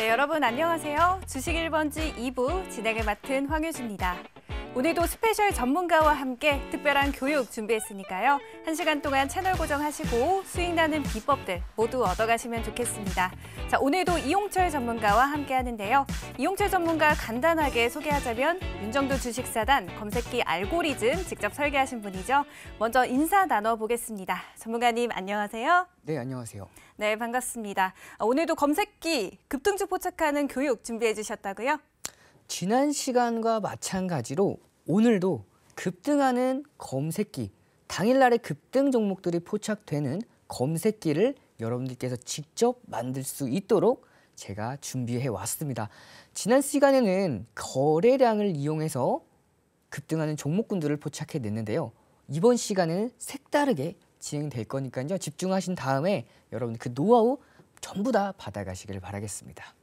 네, 여러분 안녕하세요. 주식 1번지 2부 진행을 맡은 황유주입니다. 오늘도 스페셜 전문가와 함께 특별한 교육 준비했으니까요. 1시간 동안 채널 고정하시고 수익 나는 비법들 모두 얻어가시면 좋겠습니다. 자, 오늘도 이용철 전문가와 함께 하는데요. 이용철 전문가 간단하게 소개하자면 윤정도 주식사단 검색기 알고리즘 직접 설계하신 분이죠. 먼저 인사 나눠보겠습니다. 전문가님 안녕하세요. 네, 안녕하세요. 네, 반갑습니다. 오늘도 검색기 급등주 포착하는 교육 준비해 주셨다고요? 지난 시간과 마찬가지로 오늘도 급등하는 검색기, 당일날의 급등 종목들이 포착되는 검색기를 여러분들께서 직접 만들 수 있도록 제가 준비해 왔습니다. 지난 시간에는 거래량을 이용해서 급등하는 종목군들을 포착해 냈는데요. 이번 시간에는 색다르게 진행될 거니까요. 집중하신 다음에 여러분 그 노하우 전부 다 받아가시길 바라겠습니다.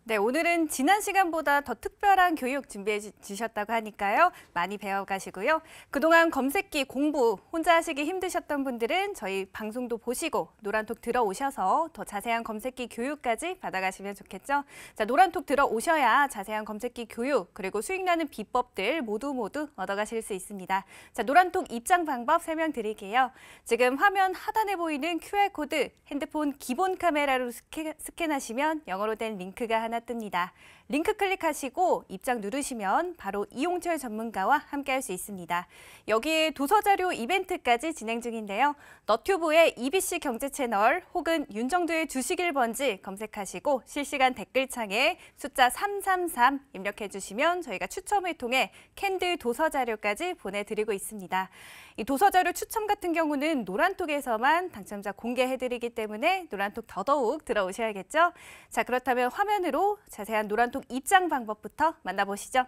네, 오늘은 지난 시간보다 더 특별한 교육 준비해 주셨다고 하니까요. 많이 배워가시고요. 그동안 검색기 공부 혼자 하시기 힘드셨던 분들은 저희 방송도 보시고 노란톡 들어오셔서 더 자세한 검색기 교육까지 받아가시면 좋겠죠. 자, 노란톡 들어오셔야 자세한 검색기 교육 그리고 수익 나는 비법들 모두 얻어가실 수 있습니다. 자, 노란톡 입장 방법 설명드릴게요. 지금 화면 하단에 보이는 QR코드 핸드폰 기본 카메라로 스캔하시면 영어로 된 링크가 하나 뜹니다. 링크 클릭하시고 입장 누르시면 바로 이용철 전문가와 함께할 수 있습니다. 여기에 도서자료 이벤트까지 진행 중인데요. 너튜브의 EBC 경제 채널 혹은 윤정도의 주식 1번지 검색하시고 실시간 댓글창에 숫자 333 입력해 주시면 저희가 추첨을 통해 캔들 도서자료까지 보내드리고 있습니다. 이 도서자료 추첨 같은 경우는 노란톡에서만 당첨자 공개해드리기 때문에 노란톡 더더욱 들어오셔야겠죠? 자, 그렇다면 화면으로 자세한 노란톡 입장 방법부터 만나보시죠.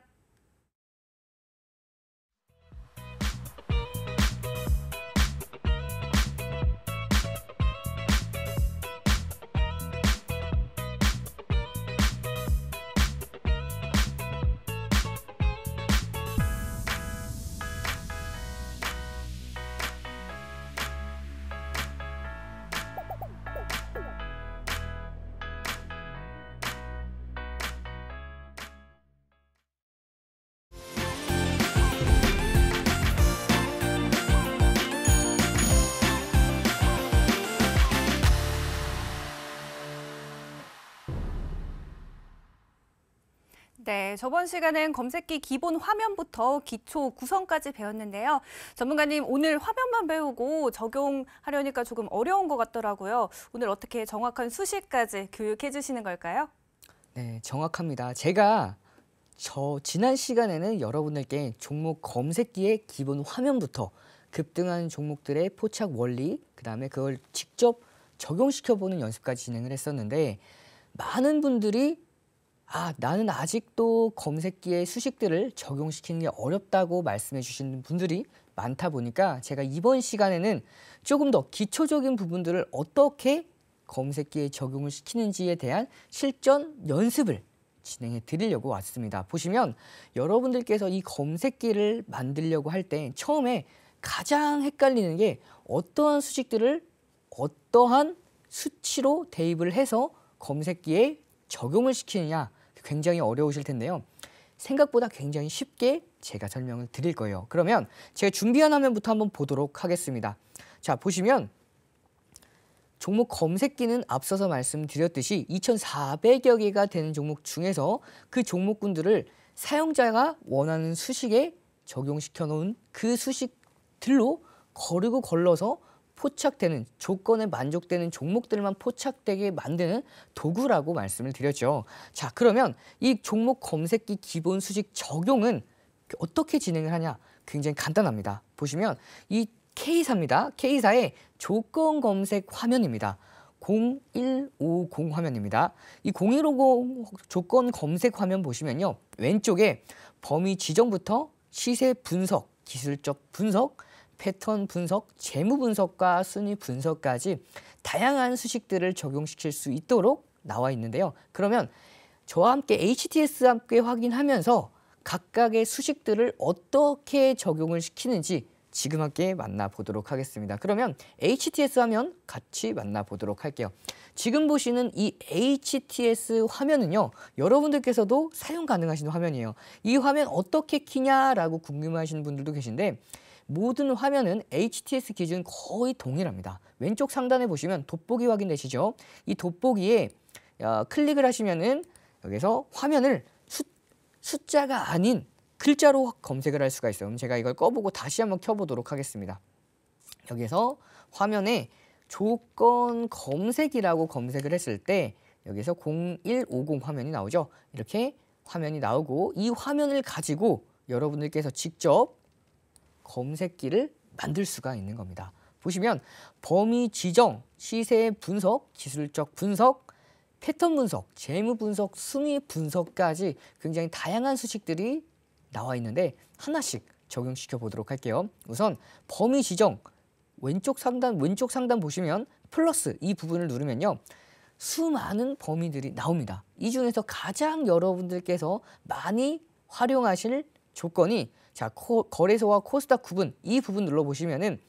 네, 저번 시간엔 검색기 기본 화면부터 기초 구성까지 배웠는데요. 전문가님, 오늘 화면만 배우고 적용하려니까 조금 어려운 것 같더라고요. 오늘 어떻게 정확한 수식까지 교육해 주시는 걸까요? 네, 정확합니다. 제가 지난 시간에는 여러분들께 종목 검색기의 기본 화면부터 급등하는 종목들의 포착 원리, 그다음에 그걸 직접 적용시켜보는 연습까지 진행을 했었는데 많은 분들이 나는 아직도 검색기의 수식들을 적용시키는 게 어렵다고 말씀해 주시는 분들이 많다 보니까 제가 이번 시간에는 조금 더 기초적인 부분들을 어떻게 검색기에 적용을 시키는지에 대한 실전 연습을 진행해 드리려고 왔습니다. 보시면 여러분들께서 이 검색기를 만들려고 할 때 처음에 가장 헷갈리는 게 어떠한 수식들을 어떠한 수치로 대입을 해서 검색기에 적용을 시키느냐 굉장히 어려우실 텐데요. 생각보다 굉장히 쉽게 제가 설명을 드릴 거예요. 그러면 제가 준비한 화면부터 한번 보도록 하겠습니다. 자, 보시면 종목 검색기는 앞서서 말씀드렸듯이 2,400여 개가 되는 종목 중에서 그 종목군들을 사용자가 원하는 수식에 적용시켜 놓은 그 수식들로 거르고 걸러서 포착되는 조건에 만족되는 종목들만 포착되게 만드는 도구라고 말씀을 드렸죠. 자, 그러면 이 종목 검색기 기본 수식 적용은 어떻게 진행을 하냐? 굉장히 간단합니다. 보시면 이 K사입니다. K사의 조건 검색 화면입니다. 0150 화면입니다. 이 0150 조건 검색 화면 보시면요. 왼쪽에 범위 지정부터 시세 분석, 기술적 분석, 패턴 분석, 재무 분석과 순위 분석까지 다양한 수식들을 적용시킬 수 있도록 나와 있는데요. 그러면 저와 함께 HTS 함께 확인하면서 각각의 수식들을 어떻게 적용을 시키는지 지금 함께 만나보도록 하겠습니다. 그러면 HTS 화면 같이 만나보도록 할게요. 지금 보시는 이 HTS 화면은요, 여러분들께서도 사용 가능하신 화면이에요. 이 화면 어떻게 키냐라고 궁금해하시는 분들도 계신데, 모든 화면은 HTS 기준 거의 동일합니다. 왼쪽 상단에 보시면 돋보기 확인되시죠? 이 돋보기에 클릭을 하시면은 여기서 화면을 숫자가 아닌 글자로 검색을 할 수가 있어요. 그럼 제가 이걸 꺼보고 다시 한번 켜보도록 하겠습니다. 여기서 화면에 조건 검색이라고 검색을 했을 때 여기서 0150 화면이 나오죠. 이렇게 화면이 나오고, 이 화면을 가지고 여러분들께서 직접 검색기를 만들 수가 있는 겁니다. 보시면 범위 지정, 시세 분석, 기술적 분석, 패턴 분석, 재무 분석, 순위 분석까지 굉장히 다양한 수식들이 나와 있는데 하나씩 적용시켜 보도록 할게요. 우선 범위 지정, 왼쪽 상단 보시면 플러스 이 부분을 누르면요, 수많은 범위들이 나옵니다. 이 중에서 가장 여러분들께서 많이 활용하실 조건이, 자, 거래소와 코스닥 구분, 이 부분 눌러보시면은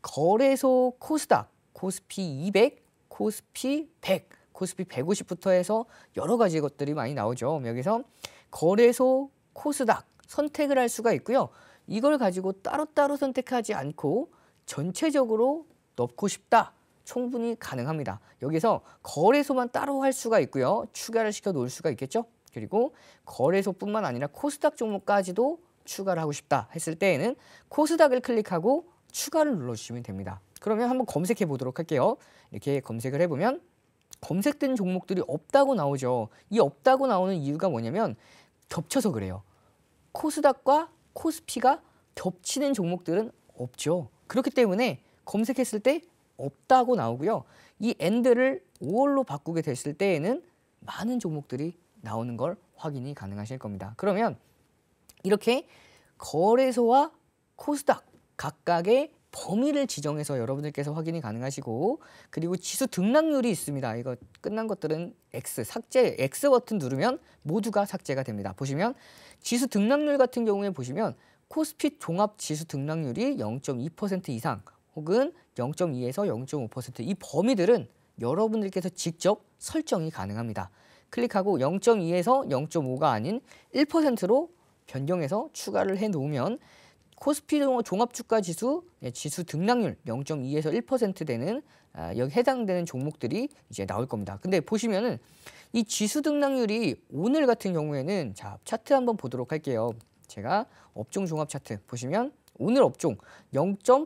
거래소 코스닥, 코스피 200, 코스피 100, 코스피 150부터 해서 여러 가지 것들이 많이 나오죠. 여기서 거래소 코스닥 선택을 할 수가 있고요. 이걸 가지고 따로따로 선택하지 않고 전체적으로 넣고 싶다, 충분히 가능합니다. 여기서 거래소만 따로 할 수가 있고요. 추가를 시켜 놓을 수가 있겠죠. 그리고 거래소뿐만 아니라 코스닥 종목까지도 추가를 하고 싶다 했을 때에는 코스닥을 클릭하고 추가를 눌러주시면 됩니다. 그러면 한번 검색해 보도록 할게요. 이렇게 검색을 해보면 검색된 종목들이 없다고 나오죠. 이 없다고 나오는 이유가 뭐냐면 겹쳐서 그래요. 코스닥과 코스피가 겹치는 종목들은 없죠. 그렇기 때문에 검색했을 때 없다고 나오고요. 이 AND를 5월로 바꾸게 됐을 때에는 많은 종목들이 나오는 걸 확인이 가능하실 겁니다. 그러면 이렇게 거래소와 코스닥 각각의 범위를 지정해서 여러분들께서 확인이 가능하시고, 그리고 지수 등락률이 있습니다. 이거 끝난 것들은 X 버튼 누르면 모두가 삭제가 됩니다. 보시면 지수 등락률 같은 경우에 보시면 코스피 종합 지수 등락률이 0.2% 이상 혹은 0.2에서 0.5%, 이 범위들은 여러분들께서 직접 설정이 가능합니다. 클릭하고 0.2에서 0.5가 아닌 1%로 변경해서 추가를 해 놓으면 코스피 종합주가 지수 지수 등락률 0.2에서 1% 되는 여기 해당되는 종목들이 이제 나올 겁니다. 근데 보시면은 이 지수 등락률이 오늘 같은 경우에는, 자, 차트 한번 보도록 할게요. 제가 업종 종합 차트 보시면 오늘 업종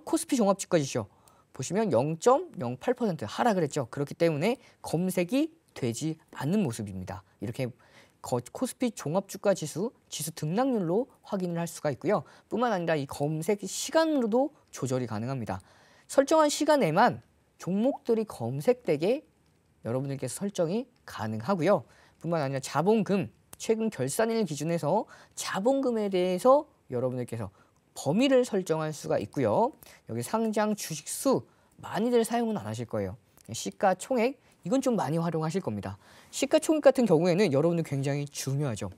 코스피 종합주가 지수 보시면 0.08% 하락을 했죠. 그렇기 때문에 검색이 되지 않는 모습입니다. 이렇게 코스피 종합주가 지수 등락률로 확인을 할 수가 있고요. 뿐만 아니라 이 검색 시간으로도 조절이 가능합니다. 설정한 시간에만 종목들이 검색되게 여러분들께서 설정이 가능하고요. 뿐만 아니라 자본금, 최근 결산일 기준에서 자본금에 대해서 여러분들께서 범위를 설정할 수가 있고요. 여기 상장 주식 수 많이들 사용은 안 하실 거예요. 시가총액, 이건 좀 많이 활용하실 겁니다. 시가총액 같은 경우에는 여러분들 굉장히 중요하죠.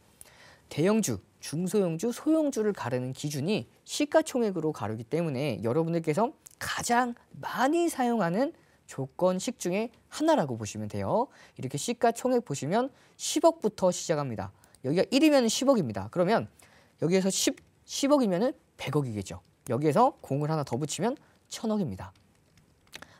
대형주, 중소형주, 소형주를 가르는 기준이 시가총액으로 가르기 때문에 여러분들께서 가장 많이 사용하는 조건식 중에 하나라고 보시면 돼요. 이렇게 시가총액 보시면 10억부터 시작합니다. 여기가 1이면 10억입니다. 그러면 여기에서 10억이면 100억이겠죠. 여기에서 공을 하나 더 붙이면 1000억입니다.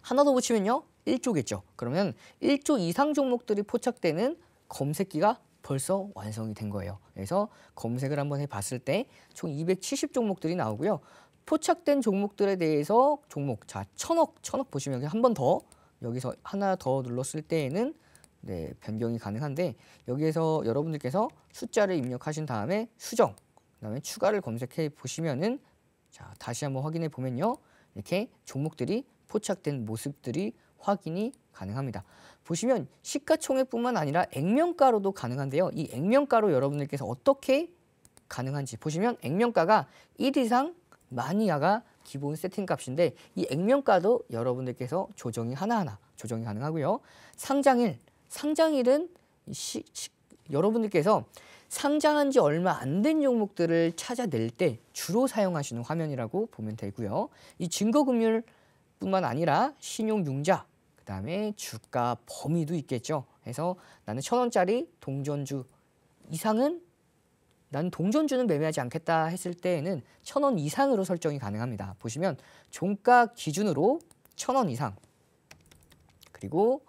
하나 더 붙이면요, 1조겠죠. 그러면 1조 이상 종목들이 포착되는 검색기가 벌써 완성이 된 거예요. 그래서 검색을 한번 해봤을 때 총 270 종목들이 나오고요. 포착된 종목들에 대해서 자, 1000억 보시면 한 번 더, 여기서 하나 더 눌렀을 때에는 변경이 가능한데, 여기에서 여러분들께서 숫자를 입력하신 다음에 수정, 그다음에 추가를 검색해 보시면은, 자, 다시 한번 확인해 보면요, 이렇게 종목들이 포착된 모습들이 확인이 가능합니다. 보시면 시가총액뿐만 아니라 액면가로도 가능한데요. 이 액면가로 여러분들께서 어떻게 가능한지 보시면 액면가가 1 이상 마니아가 기본 세팅 값인데, 이 액면가도 여러분들께서 조정이 하나하나 조정이 가능하고요. 상장일은 여러분들께서 상장한 지 얼마 안 된 종목들을 찾아낼 때 주로 사용하시는 화면이라고 보면 되고요. 이 증거금융뿐만 아니라 신용융자, 그다음에 주가 범위도 있겠죠. 그래서 나는 1,000원짜리 동전주 이상은 난 동전주는 매매하지 않겠다 했을 때에는 1,000원 이상으로 설정이 가능합니다. 보시면 종가 기준으로 1,000원 이상, 그리고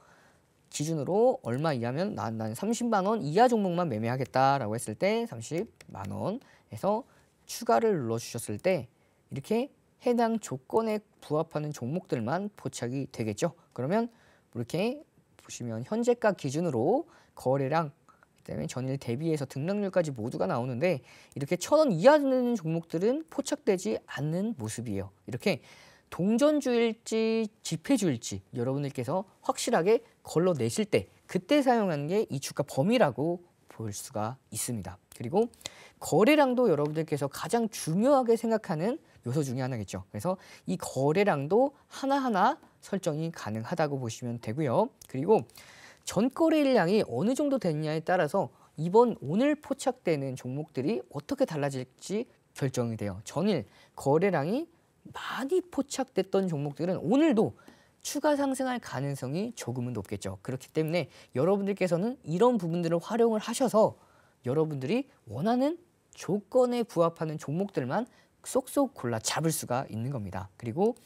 기준으로 얼마 이하면 난 30만 원 이하 종목만 매매하겠다라고 했을 때 30만 원에서 추가를 눌러주셨을 때 이렇게 해당 조건에 부합하는 종목들만 포착이 되겠죠. 그러면 이렇게 보시면 현재가 기준으로 거래량, 그다음에 전일 대비해서 등락률까지 모두가 나오는데 이렇게 1,000원 이하 되는 종목들은 포착되지 않는 모습이에요. 이렇게 동전주일지 지폐주일지 여러분들께서 확실하게 걸러내실 때 그때 사용하는 게 이 주가 범위라고 볼 수가 있습니다. 그리고 거래량도 여러분들께서 가장 중요하게 생각하는 요소 중에 하나겠죠. 그래서 이 거래량도 하나하나 설정이 가능하다고 보시면 되고요. 그리고 전거래량이 어느 정도 됐냐에 따라서 오늘 포착되는 종목들이 어떻게 달라질지 결정이 돼요. 전일 거래량이 많이 포착됐던 종목들은 오늘도 추가 상승할 가능성이 조금은 높겠죠. 그렇기 때문에 여러분들께서는 이런 부분들을 활용을 하셔서 여러분들이 원하는 조건에 부합하는 종목들만 쏙쏙 골라 잡을 수가 있는 겁니다. 그리고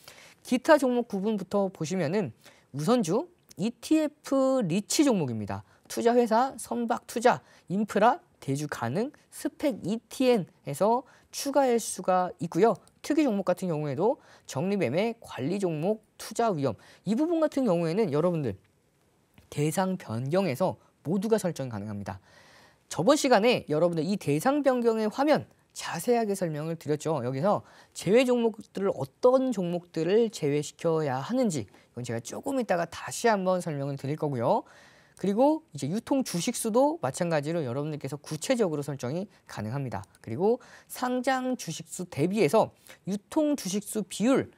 기타 종목 구분부터 보시면은 우선주 ETF 리치 종목입니다. 투자회사, 선박투자, 인프라, 대주가능, 스펙 ETN에서 추가할 수가 있고요. 특이 종목 같은 경우에도 적립매매, 관리 종목, 투자 위험 이 부분 같은 경우에는 여러분들 대상 변경에서 모두가 설정 가능합니다. 저번 시간에 여러분들 이 대상 변경의 화면 자세하게 설명을 드렸죠. 여기서 제외 종목들을 어떤 종목들을 제외시켜야 하는지 이건 제가 조금 이따가 다시 한번 설명을 드릴 거고요. 그리고 이제 유통 주식수도 마찬가지로 여러분들께서 구체적으로 설정이 가능합니다. 그리고 상장 주식수 대비해서 유통 주식수 비율,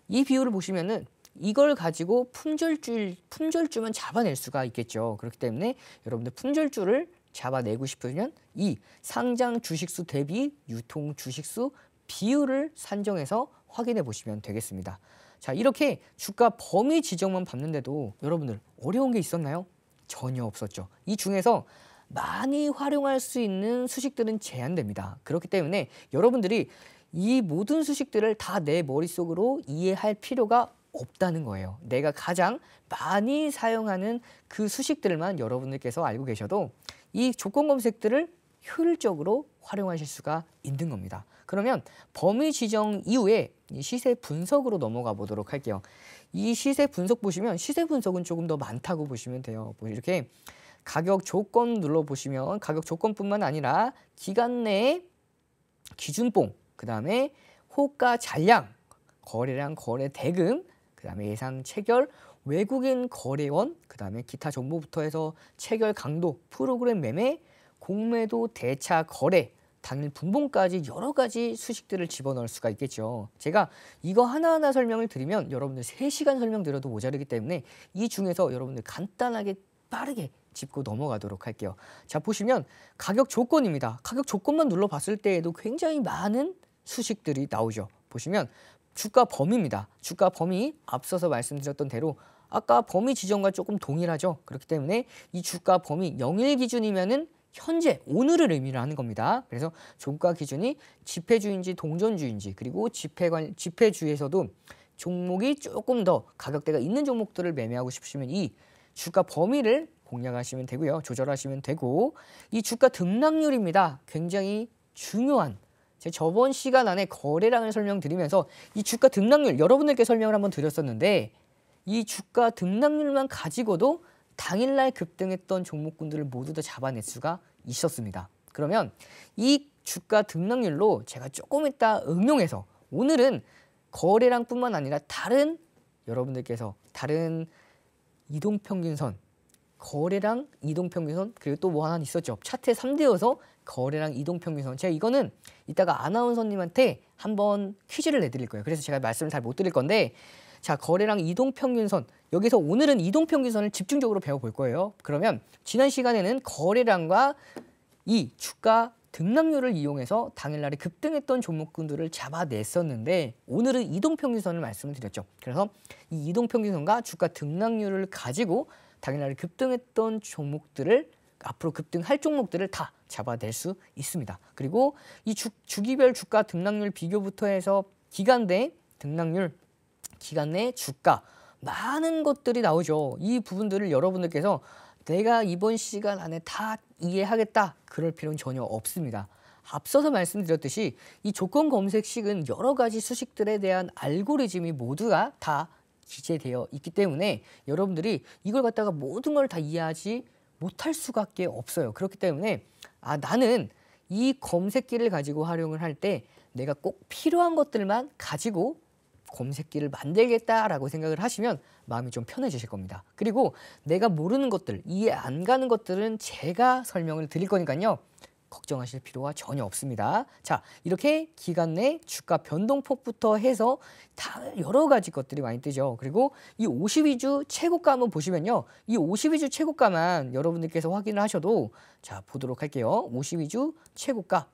이 비율을 보시면은 이걸 가지고 품절주만 잡아낼 수가 있겠죠. 그렇기 때문에 여러분들 품절주를 잡아내고 싶으면 이 상장 주식수 대비 유통 주식수 비율을 산정해서 확인해 보시면 되겠습니다. 자, 이렇게 주가 범위 지정만 봤는데도 여러분들 어려운 게 있었나요? 전혀 없었죠. 이 중에서 많이 활용할 수 있는 수식들은 제한됩니다. 그렇기 때문에 여러분들이 이 모든 수식들을 다 내 머릿속으로 이해할 필요가 없다는 거예요. 내가 가장 많이 사용하는 그 수식들만 여러분들께서 알고 계셔도 이 조건 검색들을 효율적으로 활용하실 수가 있는 겁니다. 그러면 범위 지정 이후에 이 시세 분석으로 넘어가 보도록 할게요. 이 시세 분석 보시면 시세 분석은 조금 더 많다고 보시면 돼요. 이렇게 가격 조건 눌러보시면 가격 조건뿐만 아니라 기간 내에 기준봉, 그 다음에 호가 잔량, 거래량, 거래 대금, 그 다음에 예상 체결, 외국인 거래원, 그 다음에 기타 정보부터 해서 체결 강도, 프로그램 매매, 공매도 대차 거래, 당일 분봉까지 여러 가지 수식들을 집어넣을 수가 있겠죠. 제가 이거 하나하나 설명을 드리면 여러분들 3시간 설명드려도 모자르기 때문에 이 중에서 여러분들 간단하게 빠르게 짚고 넘어가도록 할게요. 자, 보시면 가격 조건입니다. 가격 조건만 눌러봤을 때에도 굉장히 많은 수식들이 나오죠. 보시면 주가 범위입니다. 주가 범위 앞서서 말씀드렸던 대로 아까 범위 지정과 조금 동일하죠. 그렇기 때문에 이 주가 범위 0일 기준이면은 현재 오늘을 의미를 하는 겁니다. 그래서 종가 기준이 지폐주인지 동전주인지 그리고 지폐주에서도 종목이 조금 더 가격대가 있는 종목들을 매매하고 싶으시면 이 주가 범위를 공략하시면 되고요. 조절하시면 되고 이 주가 등락률입니다. 굉장히 중요한 제 저번 시간 안에 거래량을 설명드리면서 이 주가 등락률 여러분들께 설명을 한번 드렸었는데 이 주가 등락률만 가지고도 당일날 급등했던 종목군들을 모두 다 잡아낼 수가 있었습니다. 그러면 이 주가 등락률로 제가 조금 이따 응용해서 오늘은 거래량뿐만 아니라 여러분들께서 다른 이동평균선, 거래량, 이동평균선 그리고 또 뭐 하나 있었죠. 차트에 3대여서 거래량, 이동평균선. 제가 이거는 이따가 아나운서님한테 한번 퀴즈를 내드릴 거예요. 그래서 제가 말씀을 잘 못 드릴 건데 자, 거래량 이동평균선. 여기서 오늘은 이동평균선을 집중적으로 배워볼 거예요. 그러면 지난 시간에는 거래량과 이 주가 등락률을 이용해서 당일날에 급등했던 종목군들을 잡아냈었는데 오늘은 이동평균선을 말씀을 드렸죠. 그래서 이 이동평균선과 주가 등락률을 가지고 당일날에 급등했던 종목들을 앞으로 급등할 종목들을 다 잡아낼 수 있습니다. 그리고 이 주기별 주가 등락률 비교부터 해서 기간 내 등락률, 기간 내 주가 많은 것들이 나오죠. 이 부분들을 여러분들께서 내가 이번 시간 안에 다 이해하겠다 그럴 필요는 전혀 없습니다. 앞서서 말씀드렸듯이 이 조건 검색식은 여러 가지 수식들에 대한 알고리즘이 모두가 다 기재되어 있기 때문에 여러분들이 이걸 갖다가 모든 걸 다 이해하지 못할 수밖에 없어요. 그렇기 때문에 나는 이 검색기를 가지고 활용을 할 때 내가 꼭 필요한 것들만 가지고 검색기를 만들겠다라고 생각을 하시면 마음이 좀 편해지실 겁니다. 그리고 내가 모르는 것들, 이해 안 가는 것들은 제가 설명을 드릴 거니까요. 걱정하실 필요가 전혀 없습니다. 자, 이렇게 기간 내 주가 변동폭부터 해서 다 여러 가지 것들이 많이 뜨죠. 그리고 이 52주 최고가 한번 보시면요. 이 52주 최고가만 여러분들께서 확인을 하셔도 자, 보도록 할게요. 52주 최고가.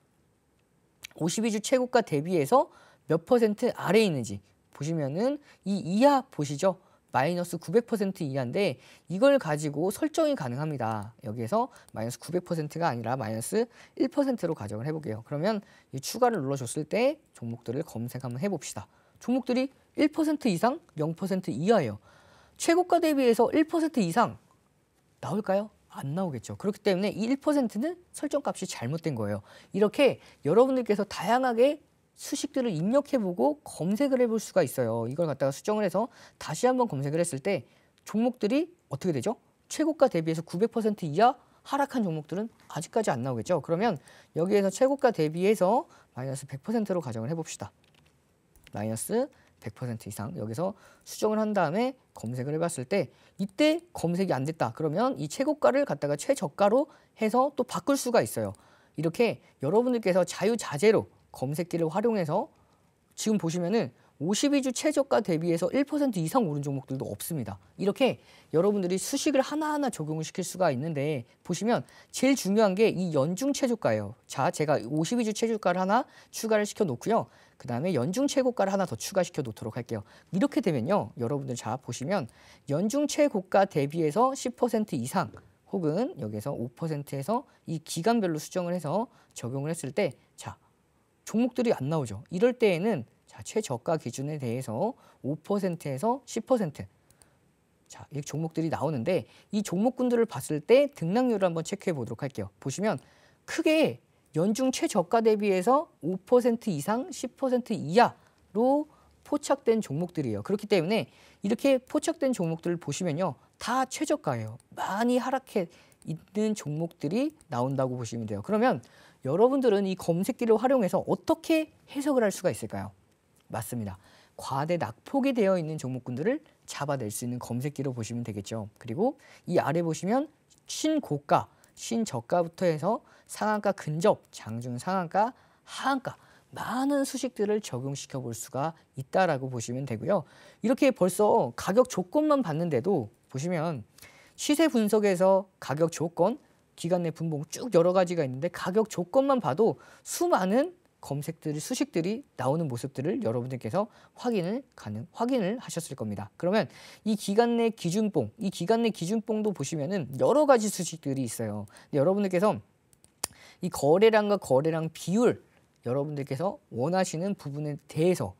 52주 최고가 대비해서 몇 퍼센트 아래에 있는지 보시면은 이 이하 보시죠. 마이너스 900% 이하인데 이걸 가지고 설정이 가능합니다. 여기에서 마이너스 900%가 아니라 마이너스 1%로 가정을 해볼게요. 그러면 이 추가를 눌러줬을 때 종목들을 검색 한번 해봅시다. 종목들이 1% 이상, 0% 이하예요. 최고가 대비해서 1% 이상 나올까요? 안 나오겠죠. 그렇기 때문에 이 1%는 설정값이 잘못된 거예요. 이렇게 여러분들께서 다양하게 수식들을 입력해보고 검색을 해볼 수가 있어요. 이걸 갖다가 수정을 해서 다시 한번 검색을 했을 때 종목들이 어떻게 되죠? 최고가 대비해서 900% 이하 하락한 종목들은 아직까지 안 나오겠죠. 그러면 여기에서 최고가 대비해서 마이너스 100%로 가정을 해봅시다. 마이너스 100% 이상 여기서 수정을 한 다음에 검색을 해봤을 때 이때 검색이 안 됐다. 그러면 이 최고가를 갖다가 최저가로 해서 또 바꿀 수가 있어요. 이렇게 여러분들께서 자유자재로 검색기를 활용해서 지금 보시면은 52주 최저가 대비해서 1% 이상 오른 종목들도 없습니다. 이렇게 여러분들이 수식을 하나하나 적용을 시킬 수가 있는데 보시면 제일 중요한 게 이 연중 최저가예요. 자, 제가 52주 최저가를 하나 추가를 시켜 놓고요. 그 다음에 연중 최고가를 하나 더 추가시켜 놓도록 할게요. 이렇게 되면요. 여러분들 자 보시면 연중 최고가 대비해서 10% 이상 혹은 여기서 5%에서 이 기간별로 수정을 해서 적용을 했을 때 자, 종목들이 안 나오죠. 이럴 때에는 자, 최저가 기준에 대해서 5%에서 10% 자, 이 종목들이 나오는데 이 종목군들을 봤을 때 등락률을 한번 체크해 보도록 할게요. 보시면 크게 연중 최저가 대비해서 5% 이상 10% 이하로 포착된 종목들이에요. 그렇기 때문에 이렇게 포착된 종목들을 보시면요. 다 최저가예요. 많이 하락해 있는 종목들이 나온다고 보시면 돼요. 그러면 여러분들은 이 검색기를 활용해서 어떻게 해석을 할 수가 있을까요? 맞습니다. 과대 낙폭이 되어 있는 종목군들을 잡아낼 수 있는 검색기로 보시면 되겠죠. 그리고 이 아래 보시면 신고가, 신저가부터 해서 상한가 근접, 장중 상한가, 하한가 많은 수식들을 적용시켜 볼 수가 있다라고 보시면 되고요. 이렇게 벌써 가격 조건만 봤는데도 보시면 시세 분석에서 가격 조건, 기간 내 분봉 쭉 여러 가지가 있는데 가격 조건만 봐도 수많은 검색들이 수식들이 나오는 모습들을 여러분들께서 확인을 하셨을 겁니다. 그러면 이 기간 내 기준봉, 이 기간 내 기준봉도 보시면은 여러 가지 수식들이 있어요. 여러분들께서 이 거래량과 거래량 비율 여러분들께서 원하시는 부분에 대해서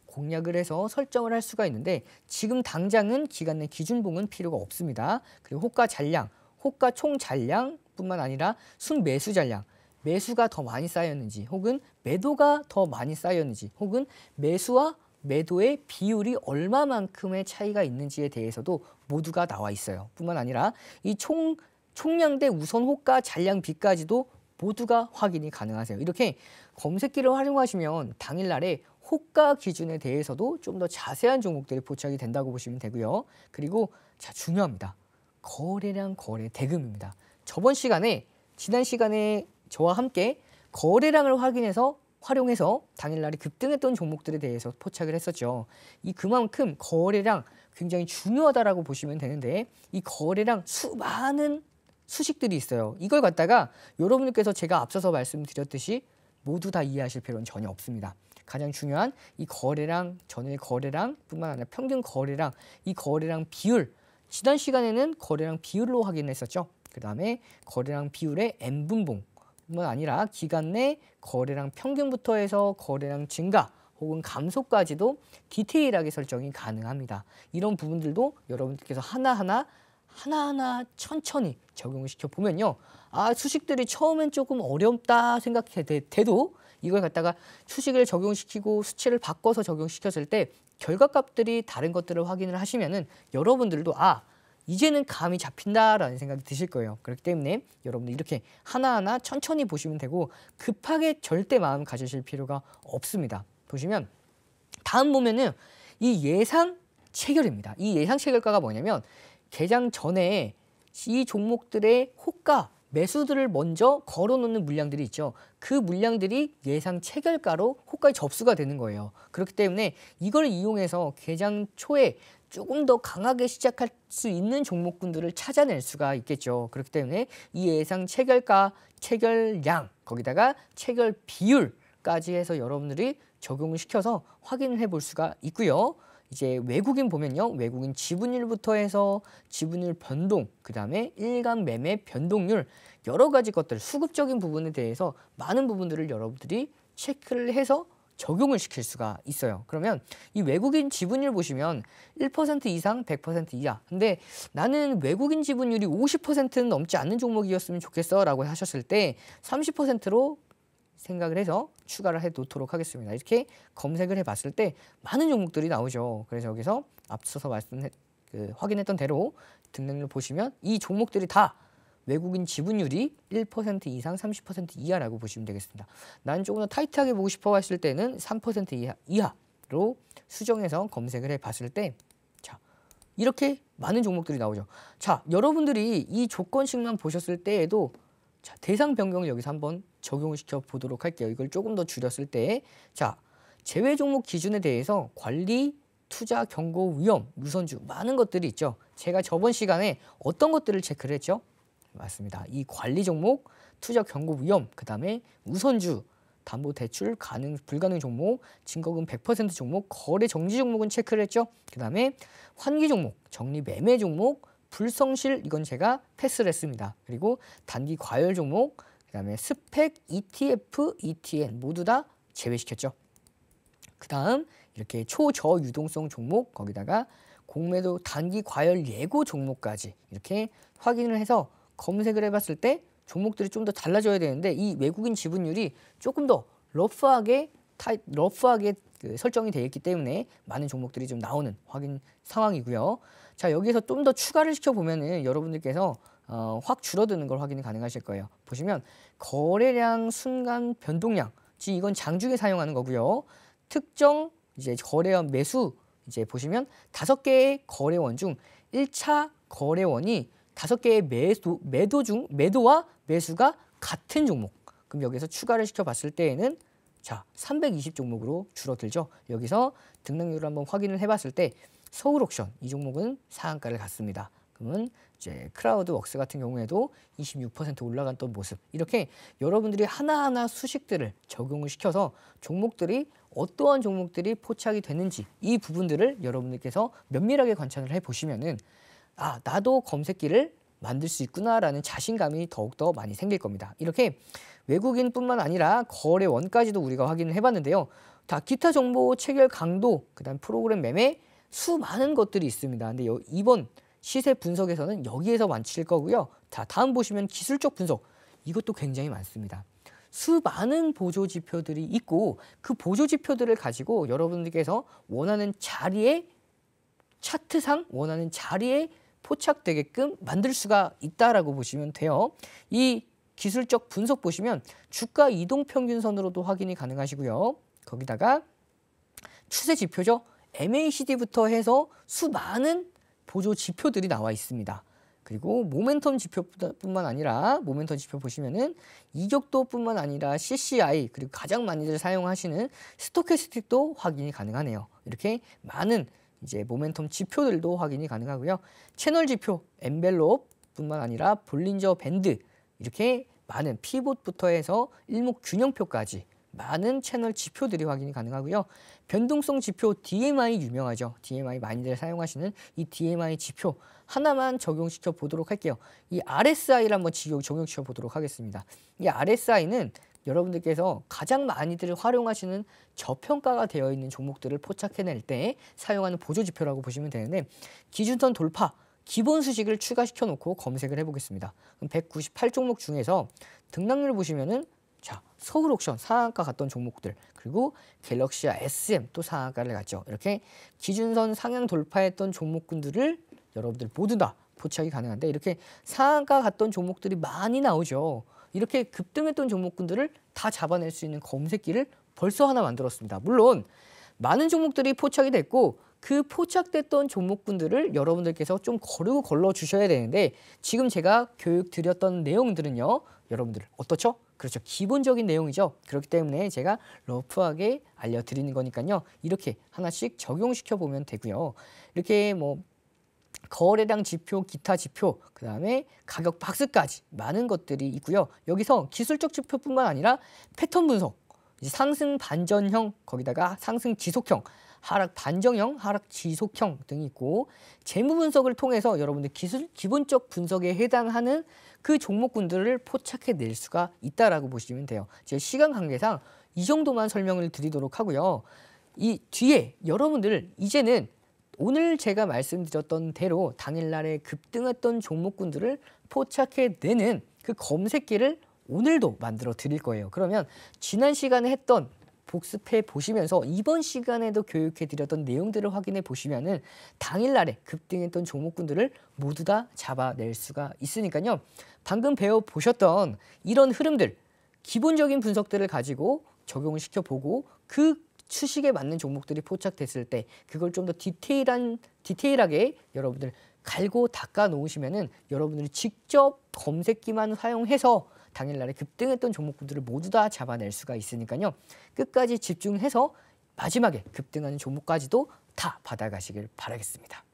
공략을 해서 설정을 할 수가 있는데 지금 당장은 기간 내 기준봉은 필요가 없습니다. 그리고 호가 잔량, 호가 총 잔량뿐만 아니라 순매수 잔량, 매수가 더 많이 쌓였는지 혹은 매도가 더 많이 쌓였는지 혹은 매수와 매도의 비율이 얼마만큼의 차이가 있는지에 대해서도 모두가 나와 있어요. 뿐만 아니라 이 총량 대 우선 호가 잔량 비까지도 모두가 확인이 가능하세요. 이렇게 검색기를 활용하시면 당일날에 호가 기준에 대해서도 좀 더 자세한 종목들이 포착이 된다고 보시면 되고요. 그리고 자 중요합니다. 거래량, 거래 대금입니다. 지난 시간에 저와 함께 거래량을 활용해서 당일날에 급등했던 종목들에 대해서 포착을 했었죠. 그만큼 거래량 굉장히 중요하다라고 보시면 되는데 이 거래량 수많은 수식들이 있어요. 이걸 갖다가 여러분들께서 제가 앞서서 말씀드렸듯이 모두 다 이해하실 필요는 전혀 없습니다. 가장 중요한 이 거래량, 전일 거래량 뿐만 아니라 평균 거래량, 이 거래량 비율, 지난 시간에는 거래량 비율로 확인했었죠. 그 다음에 거래량 비율의 N분봉 뿐만 아니라 기간 내 거래량 평균부터 해서 거래량 증가 혹은 감소까지도 디테일하게 설정이 가능합니다. 이런 부분들도 여러분들께서 하나하나 천천히 적용을 시켜보면요. 아, 수식들이 처음엔 조금 어렵다 생각해도 이걸 갖다가 수식을 적용시키고 수치를 바꿔서 적용시켰을 때 결과값들이 다른 것들을 확인을 하시면은 여러분들도 아, 이제는 감이 잡힌다라는 생각이 드실 거예요. 그렇기 때문에 여러분들 이렇게 하나하나 천천히 보시면 되고 급하게 절대 마음 가지실 필요가 없습니다. 보시면 다음 보면은 이 예상 체결입니다. 이 예상 체결가가 뭐냐면 개장 전에 이 종목들의 호가 매수들을 먼저 걸어놓는 물량들이 있죠. 그 물량들이 예상 체결가로 호가에 접수가 되는 거예요. 그렇기 때문에 이걸 이용해서 개장 초에 조금 더 강하게 시작할 수 있는 종목군들을 찾아낼 수가 있겠죠. 그렇기 때문에 이 예상 체결가, 체결량, 거기다가 체결 비율까지 해서 여러분들이 적용을 시켜서 확인을 해볼 수가 있고요. 이제 외국인 보면요. 외국인 지분율부터 해서 지분율 변동, 그 다음에 일간 매매 변동률 여러 가지 것들, 수급적인 부분에 대해서 많은 부분들을 여러분들이 체크를 해서 적용을 시킬 수가 있어요. 그러면 이 외국인 지분율 보시면 1% 이상, 100% 이하. 근데 나는 외국인 지분율이 50%는 넘지 않는 종목이었으면 좋겠어 라고 하셨을 때 30%로 생각을 해서 추가를 해 놓도록 하겠습니다. 이렇게 검색을 해봤을 때 많은 종목들이 나오죠. 그래서 여기서 앞서서 확인했던 대로 등록을 보시면 이 종목들이 다 외국인 지분율이 1% 이상, 30% 이하라고 보시면 되겠습니다. 나는 조금 더 타이트하게 보고 싶어 하실 때는 3% 이하로 수정해서 검색을 해봤을 때 자, 이렇게 많은 종목들이 나오죠. 자, 여러분들이 이 조건식만 보셨을 때에도 자, 대상 변경을 여기서 한번 적용을 시켜 보도록 할게요. 이걸 조금 더 줄였을 때, 자, 제외 종목 기준에 대해서 관리, 투자, 경고, 위험, 우선주 많은 것들이 있죠. 제가 저번 시간에 어떤 것들을 체크를 했죠? 맞습니다. 이 관리 종목, 투자, 경고, 위험, 그 다음에 우선주, 담보 대출 가능, 불가능 종목, 증거금 100% 종목, 거래 정지 종목은 체크를 했죠. 그 다음에 환기 종목, 정리 매매 종목, 불성실 이건 제가 패스를 했습니다. 그리고 단기 과열 종목, 그 다음에 스펙, ETF, ETN 모두 다 제외시켰죠. 그 다음 이렇게 초저유동성 종목, 거기다가 공매도 단기 과열 예고 종목까지 이렇게 확인을 해서 검색을 해봤을 때 종목들이 좀 더 달라져야 되는데 이 외국인 지분율이 조금 더 러프하게 설정이 되어 있기 때문에 많은 종목들이 좀 나오는 확인 상황이고요. 자, 여기에서 좀 더 추가를 시켜보면은 여러분들께서 확 줄어드는 걸 확인이 가능하실 거예요. 보시면 거래량 순간 변동량, 즉 이건 장중에 사용하는 거고요. 특정 이제 거래원 매수 이제 보시면 5개의 거래원 중 1차 거래원이 5개의 매도와 매수가 같은 종목. 그럼 여기서 추가를 시켜봤을 때에는 자, 320 종목으로 줄어들죠. 여기서 등락률을 한번 확인을 해봤을 때 서울옥션 이 종목은 상한가를 갔습니다. 그러면 이제 크라우드웍스 같은 경우에도 26% 올라갔던 모습. 이렇게 여러분들이 하나하나 수식들을 적용을 시켜서 종목들이 어떠한 종목들이 포착이 되는지 이 부분들을 여러분들께서 면밀하게 관찰을 해보시면은 아, 나도 검색기를 만들 수 있구나라는 자신감이 더욱더 많이 생길 겁니다. 이렇게 외국인뿐만 아니라 거래원까지도 우리가 확인을 해봤는데요. 다 기타 정보 체결 강도, 그다음 프로그램 매매 수많은 것들이 있습니다. 근데 이번 시세 분석에서는 여기에서 마칠 거고요. 자, 다음 보시면 기술적 분석. 이것도 굉장히 많습니다. 수많은 보조 지표들이 있고 그 보조 지표들을 가지고 여러분들께서 원하는 자리에 차트상 원하는 자리에 포착되게끔 만들 수가 있다라고 보시면 돼요. 이 기술적 분석 보시면 주가 이동 평균선으로도 확인이 가능하시고요. 거기다가 추세 지표죠. MACD부터 해서 수많은 보조 지표들이 나와 있습니다. 그리고 모멘텀 지표뿐만 아니라 모멘텀 지표 보시면은 이격도뿐만 아니라 CCI 그리고 가장 많이들 사용하시는 스토캐스틱도 확인이 가능하네요. 이렇게 많은 이제 모멘텀 지표들도 확인이 가능하고요. 채널 지표, 엔벨롭, 뿐만 아니라 볼린저 밴드, 이렇게 많은 피봇부터 해서 일목균형표까지 많은 채널 지표들이 확인이 가능하고요. 변동성 지표 DMI 유명하죠. DMI 많이들 사용하시는 이 DMI 지표 하나만 적용시켜 보도록 할게요. 이 RSI를 한번 적용시켜 보도록 하겠습니다. 이 RSI는 여러분들께서 가장 많이들 활용하시는 저평가가 되어 있는 종목들을 포착해낼 때 사용하는 보조지표라고 보시면 되는데, 기준선 돌파, 기본 수식을 추가시켜 놓고 검색을 해보겠습니다. 그럼 198종목 중에서 등락률을 보시면은, 자, 서울옥션 상한가 갔던 종목들, 그리고 갤럭시와 SM 또 상한가를 갔죠. 이렇게 기준선 상향 돌파했던 종목군들을 여러분들 모두 다 포착이 가능한데, 이렇게 상한가 갔던 종목들이 많이 나오죠. 이렇게 급등했던 종목군들을 다 잡아낼 수 있는 검색기를 벌써 하나 만들었습니다. 물론 많은 종목들이 포착이 됐고, 그 포착됐던 종목군들을 여러분들께서 좀 거르고 걸러 주셔야 되는데, 지금 제가 교육 드렸던 내용들은요, 여러분들 어떻죠? 그렇죠, 기본적인 내용이죠. 그렇기 때문에 제가 러프하게 알려드리는 거니까요, 이렇게 하나씩 적용시켜 보면 되고요. 이렇게 뭐 거래량 지표, 기타 지표, 그 다음에 가격 박스까지 많은 것들이 있고요. 여기서 기술적 지표뿐만 아니라 패턴 분석, 이제 상승 반전형, 거기다가 상승 지속형, 하락 반정형, 하락 지속형 등이 있고, 재무 분석을 통해서 여러분들 기본적 분석에 해당하는 그 종목군들을 포착해 낼 수가 있다라고 보시면 돼요. 제 시간 관계상 이 정도만 설명을 드리도록 하고요. 이 뒤에 여러분들 이제는 오늘 제가 말씀드렸던 대로 당일날에 급등했던 종목군들을 포착해 내는 그 검색기를 오늘도 만들어 드릴 거예요. 그러면 지난 시간에 했던 복습해 보시면서 이번 시간에도 교육해 드렸던 내용들을 확인해 보시면은 당일날에 급등했던 종목군들을 모두 다 잡아낼 수가 있으니까요. 방금 배워보셨던 이런 흐름들, 기본적인 분석들을 가지고 적용을 시켜보고, 그 추식에 맞는 종목들이 포착됐을 때 그걸 좀 더 디테일하게 여러분들 갈고 닦아 놓으시면은 여러분들이 직접 검색기만 사용해서 당일날에 급등했던 종목들을 모두 다 잡아낼 수가 있으니까요. 끝까지 집중해서 마지막에 급등하는 종목까지도 다 받아가시길 바라겠습니다.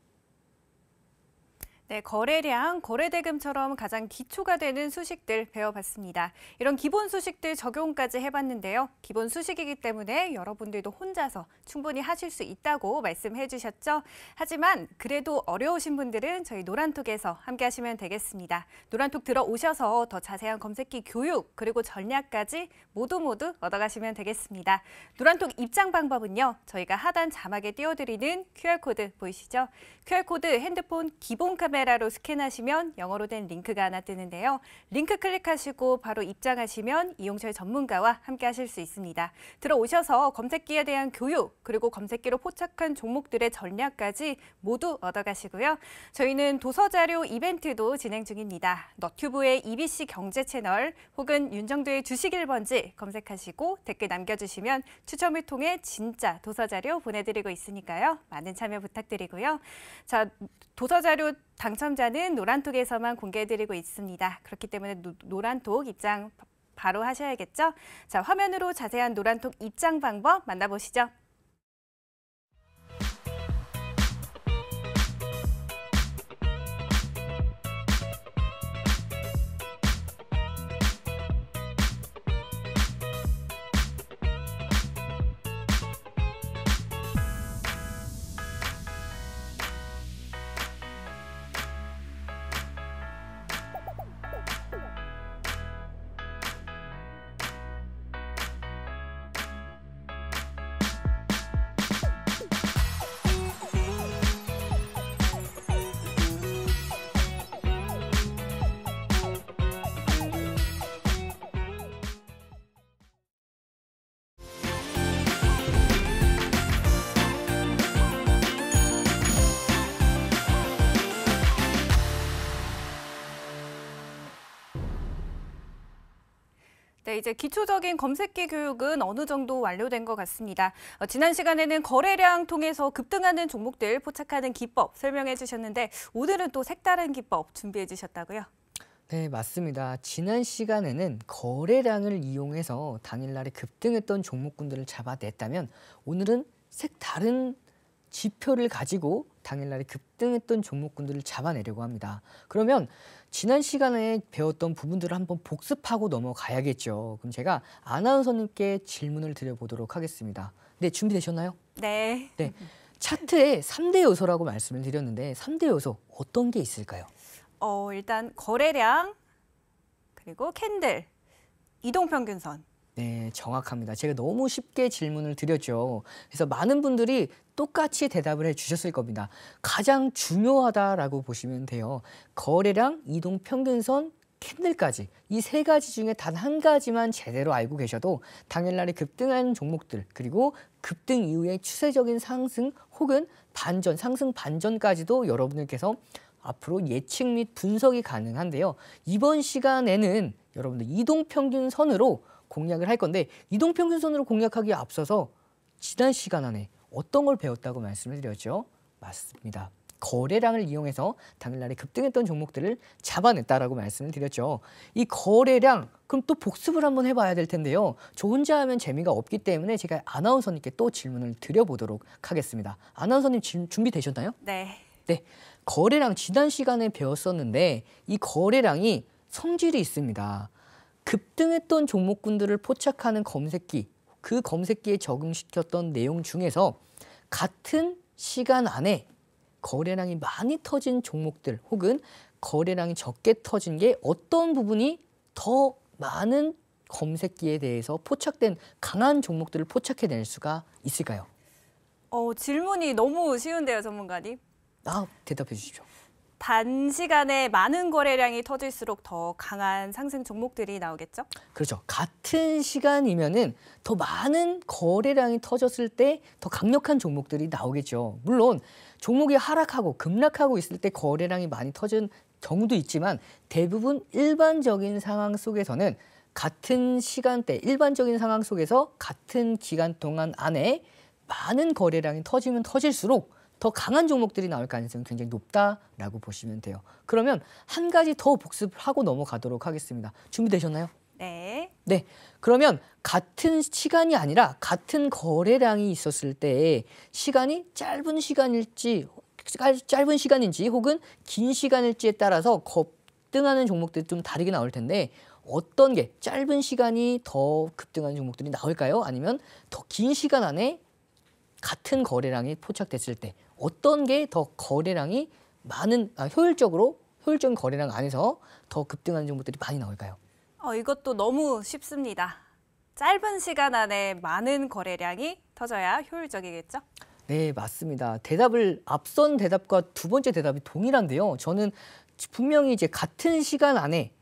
네, 거래량, 거래대금처럼 가장 기초가 되는 수식들 배워봤습니다. 이런 기본 수식들 적용까지 해봤는데요. 기본 수식이기 때문에 여러분들도 혼자서 충분히 하실 수 있다고 말씀해 주셨죠. 하지만 그래도 어려우신 분들은 저희 노란톡에서 함께 하시면 되겠습니다. 노란톡 들어오셔서 더 자세한 검색기 교육, 그리고 전략까지 모두 얻어가시면 되겠습니다. 노란톡 입장 방법은요, 저희가 하단 자막에 띄워드리는 QR코드 보이시죠? QR코드 핸드폰 기본 카메라로 스캔하시면 영어로 된 링크가 하나 뜨는데요. 링크 클릭하시고 바로 입장하시면 이용철 전문가와 함께 하실 수 있습니다. 들어오셔서 검색기에 대한 교육, 그리고 검색기로 포착한 종목들의 전략까지 모두 얻어가시고요. 저희는 도서자료 이벤트도 진행 중입니다. 너튜브의 EBC 경제 채널 혹은 윤정도의 주식 1번지 검색하시고 댓글 남겨주시면 추첨을 통해 진짜 도서자료 보내드리고 있으니까요. 많은 참여 부탁드리고요. 자, 도서자료 당첨자는 노란톡에서만 공개해드리고 있습니다. 그렇기 때문에 노란톡 입장 바로 하셔야겠죠? 자, 화면으로 자세한 노란톡 입장 방법 만나보시죠. 네, 이제 기초적인 검색기 교육은 어느 정도 완료된 것 같습니다. 지난 시간에는 거래량 통해서 급등하는 종목들 포착하는 기법 설명해 주셨는데, 오늘은 또 색다른 기법 준비해 주셨다고요? 네, 맞습니다. 지난 시간에는 거래량을 이용해서 당일날에 급등했던 종목군들을 잡아냈다면, 오늘은 색다른 지표를 가지고 당일날에 급등했던 종목군들을 잡아내려고 합니다. 그러면 지난 시간에 배웠던 부분들을 한번 복습하고 넘어가야겠죠. 그럼 제가 아나운서님께 질문을 드려보도록 하겠습니다. 네, 준비되셨나요? 네. 네. 차트에 3대 요소라고 말씀을 드렸는데 3대 요소 어떤 게 있을까요? 일단 거래량, 그리고 캔들, 이동평균선. 네, 정확합니다. 제가 너무 쉽게 질문을 드렸죠. 그래서 많은 분들이 똑같이 대답을 해주셨을 겁니다. 가장 중요하다라고 보시면 돼요. 거래량, 이동평균선, 캔들까지 이 세 가지 중에 단 한 가지만 제대로 알고 계셔도 당일날에 급등한 종목들 그리고 급등 이후의 추세적인 상승 혹은 반전, 상승 반전까지도 여러분들께서 앞으로 예측 및 분석이 가능한데요. 이번 시간에는 여러분들 이동평균선으로 공략을 할 건데 이동평균선으로 공략하기에 앞서서 지난 시간 안에 어떤 걸 배웠다고 말씀을 드렸죠? 맞습니다. 거래량을 이용해서 당일날에 급등했던 종목들을 잡아냈다라고 말씀을 드렸죠. 이 거래량 그럼 또 복습을 한번 해봐야 될 텐데요. 저 혼자 하면 재미가 없기 때문에 제가 아나운서님께 또 질문을 드려보도록 하겠습니다. 아나운서님 준비되셨나요? 네. 네, 거래량 지난 시간에 배웠었는데 이 거래량이 성질이 있습니다. 급등했던 종목군들을 포착하는 검색기, 그 검색기에 적응시켰던 내용 중에서 같은 시간 안에 거래량이 많이 터진 종목들 혹은 거래량이 적게 터진 게 어떤 부분이 더 많은 검색기에 대해서 포착된 강한 종목들을 포착해낼 수가 있을까요? 질문이 너무 쉬운데요, 전문가님. 대답해 주십시오. 단시간에 많은 거래량이 터질수록 더 강한 상승 종목들이 나오겠죠? 그렇죠. 같은 시간이면은 더 많은 거래량이 터졌을 때 더 강력한 종목들이 나오겠죠. 물론 종목이 하락하고 급락하고 있을 때 거래량이 많이 터진 경우도 있지만 대부분 일반적인 상황 속에서는 같은 시간대, 일반적인 상황 속에서 같은 기간 동안 안에 많은 거래량이 터지면 터질수록 더 강한 종목들이 나올 가능성이 굉장히 높다라고 보시면 돼요. 그러면 한 가지 더 복습하고 넘어가도록 하겠습니다. 준비되셨나요? 네. 네. 그러면 같은 시간이 아니라 같은 거래량이 있었을 때 시간이 짧은 시간인지 혹은 긴 시간일지에 따라서 급등하는 종목들이 좀 다르게 나올 텐데 어떤 게 짧은 시간이 더 급등하는 종목들이 나올까요? 아니면 더 긴 시간 안에 같은 거래량이 포착됐을 때 어떤 게 더 거래량이 많은 효율적인 거래량 안에서 더 급등하는 종목들이 많이 나올까요? 이것도 너무 쉽습니다. 짧은 시간 안에 많은 거래량이 터져야 효율적이겠죠? 네, 맞습니다. 앞선 대답과 두 번째 대답이 동일한데요. 저는 분명히 이제 같은 시간 안에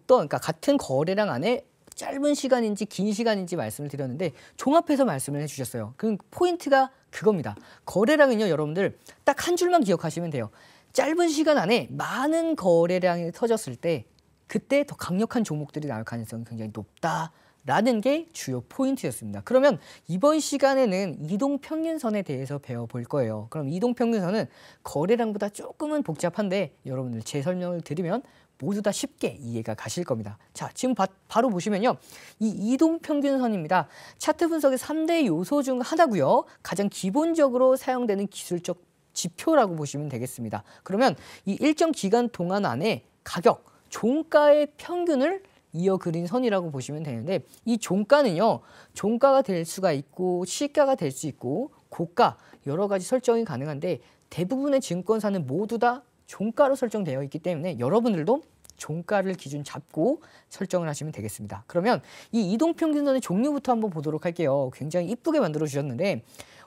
그러니까 같은 거래량 안에 짧은 시간인지 긴 시간인지 말씀을 드렸는데 종합해서 말씀을 해주셨어요. 그 포인트가 그겁니다. 거래량은요, 여러분들 딱 한 줄만 기억하시면 돼요. 짧은 시간 안에 많은 거래량이 터졌을 때 그때 더 강력한 종목들이 나올 가능성이 굉장히 높다라는 게 주요 포인트였습니다. 그러면 이번 시간에는 이동평균선에 대해서 배워볼 거예요. 그럼 이동평균선은 거래량보다 조금은 복잡한데 여러분들 제 설명을 드리면 모두 다 쉽게 이해가 가실 겁니다. 자, 지금 바로 보시면요. 이 이동평균선입니다. 차트 분석의 3대 요소 중 하나고요. 가장 기본적으로 사용되는 기술적 지표라고 보시면 되겠습니다. 그러면 이 일정 기간 동안 안에 가격, 종가의 평균을 이어 그린 선이라고 보시면 되는데 이 종가는요. 종가가 될 수가 있고 시가가 될 수 있고 고가 여러 가지 설정이 가능한데 대부분의 증권사는 모두 다 종가로 설정되어 있기 때문에 여러분들도 종가를 기준 잡고 설정을 하시면 되겠습니다. 그러면 이 이동평균선의 종류부터 한번 보도록 할게요. 굉장히 이쁘게 만들어 주셨는데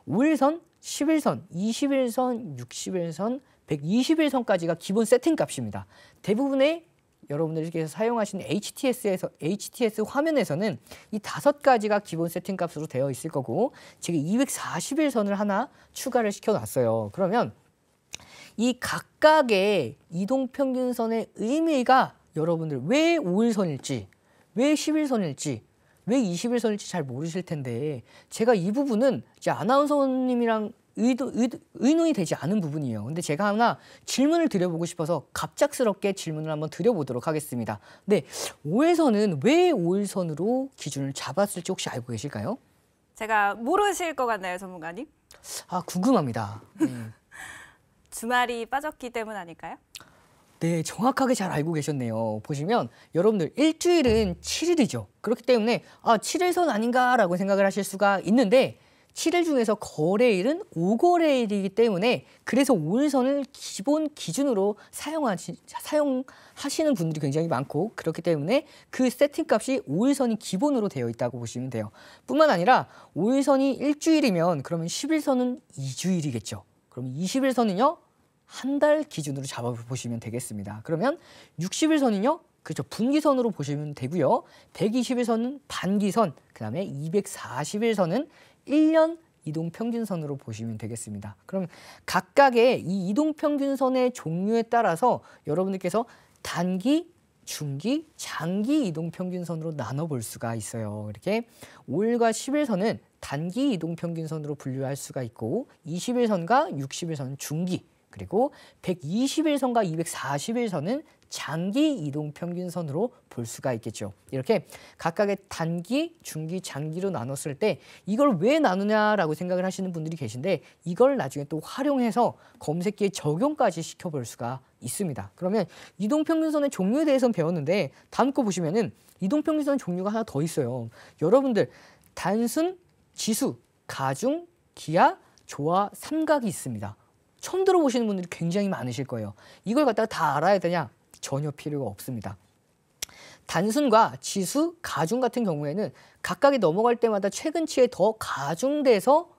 5일선, 10일선, 21선, 60일선, 120일선까지가 기본 세팅 값입니다. 대부분의 여러분들께서 사용하시는 HTS 화면에서는 이 5가지가 기본 세팅 값으로 되어 있을 거고 제가 240일선을 하나 추가를 시켜놨어요. 그러면 이 각각의 이동평균선의 의미가 여러분들 왜 5일선일지, 왜 10일선일지, 왜 20일선일지 잘 모르실 텐데 제가 이 부분은 이제 아나운서님이랑 의논이 되지 않은 부분이에요. 근데 제가 하나 질문을 드려보고 싶어서 갑작스럽게 질문을 한번 드려보도록 하겠습니다. 네, 5일선은 왜 5일선으로 기준을 잡았을지 혹시 알고 계실까요? 제가 모르실 것 같나요, 전문가님? 궁금합니다. 주말이 빠졌기 때문 아닐까요? 네, 정확하게 잘 알고 계셨네요. 보시면 여러분들 일주일은 7일이죠. 그렇기 때문에 7일선 아닌가라고 생각을 하실 수가 있는데 7일 중에서 거래일은 5거래일이기 때문에 그래서 5일선을 기본 기준으로 사용하시는 분들이 굉장히 많고 그렇기 때문에 그 세팅값이 5일선이 기본으로 되어 있다고 보시면 돼요. 뿐만 아니라 5일선이 일주일이면 그러면 10일선은 2주일이겠죠. 그럼 20일선은요? 한 달 기준으로 잡아보시면 되겠습니다. 그러면 60일선은요? 그렇죠. 분기선으로 보시면 되고요. 120일선은 반기선, 그 다음에 240일선은 1년 이동평균선으로 보시면 되겠습니다. 그럼 각각의 이 이동평균선의 종류에 따라서 여러분들께서 단기, 중기, 장기 이동평균선으로 나눠볼 수가 있어요. 이렇게 5일과 10일선은 단기 이동평균선으로 분류할 수가 있고 20일선과 60일선은 중기, 그리고 120일선과 240일선은 장기 이동평균선으로 볼 수가 있겠죠. 이렇게 각각의 단기, 중기, 장기로 나눴을 때 이걸 왜 나누냐라고 생각을 하시는 분들이 계신데 이걸 나중에 또 활용해서 검색기에 적용까지 시켜볼 수가 있습니다. 그러면 이동평균선의 종류에 대해서는 배웠는데 다음 거 보시면은 이동평균선 종류가 하나 더 있어요. 여러분들 단순, 지수, 가중, 기하, 조화, 삼각이 있습니다. 처음 들어보시는 분들이 굉장히 많으실 거예요. 이걸 갖다가 다 알아야 되냐? 전혀 필요가 없습니다. 단순과 지수, 가중 같은 경우에는 각각이 넘어갈 때마다 최근치에 더 가중돼서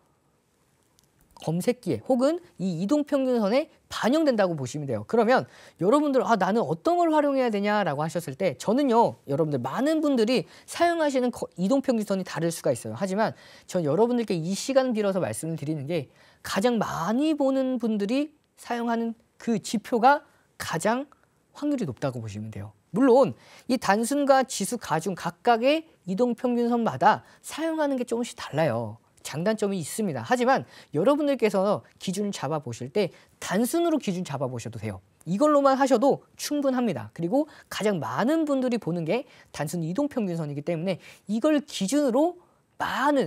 검색기에 혹은 이 이동평균선에 반영된다고 보시면 돼요. 그러면 여러분들 나는 어떤 걸 활용해야 되냐라고 하셨을 때 저는요. 여러분들 많은 분들이 사용하시는 이동평균선이 다를 수가 있어요. 하지만 전 여러분들께 이 시간 빌어서 말씀을 드리는 게 가장 많이 보는 분들이 사용하는 그 지표가 가장 확률이 높다고 보시면 돼요. 물론 이 단순과 지수, 가중 각각의 이동평균선마다 사용하는 게 조금씩 달라요. 장단점이 있습니다. 하지만 여러분들께서 기준을 잡아보실 때 단순으로 기준 잡아보셔도 돼요. 이걸로만 하셔도 충분합니다. 그리고 가장 많은 분들이 보는 게 단순 이동평균선이기 때문에 이걸 기준으로